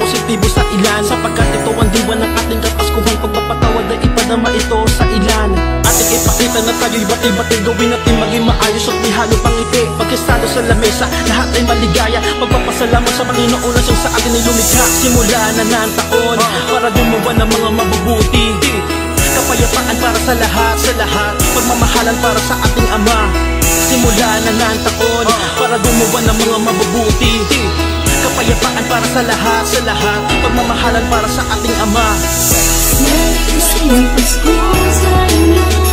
positibo sa ilan, sapagkat ito ang diwa ng ating kapaskuhang pagpapatawad ay ipadama ito sa ilan. Ating ipakita na tayo'y bati-bati, gawin natin maging maayos at may halo pang ngiti. Pagkestado sa lamesa, lahat ay maligaya, pagpapasalamat sa Panginoon na siyang sa atin ay lumikha. Simula na ng taon para gumawa ng mga mabubuti, kapayapaan para sa lahat, pagmamahalan para sa ating Ama. Simula na ng taon para gumawa ng mga mabubuti, kapayapaan para sa lahat, pagmamahalan para sa ating Ama. Sa isang Pasko sa inyo